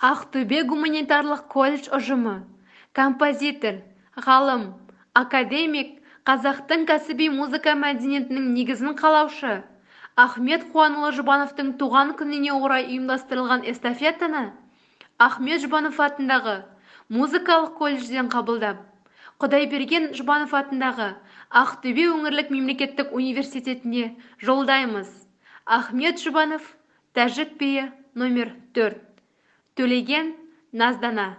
Ақтөбе гуманитарлық колледж ұжымы, композитор, ғалым, академик, қазақтың кәсіби музыка мәдениетінің негізін қалаушы Ахмет Қуанұлы Жұбановтың туған күніне орай ұйымдастырылған эстафетаны Ахмет Жұбанов атындағы музыкалық колледжден қабылдап, Құдайберген Жұбанов атындағы Ақтөбе өңірлік мемлекеттік университетіне жолдаймыз. Ахмет Жұбанов, тәжік биі, номер 4. Төлеген Наздана.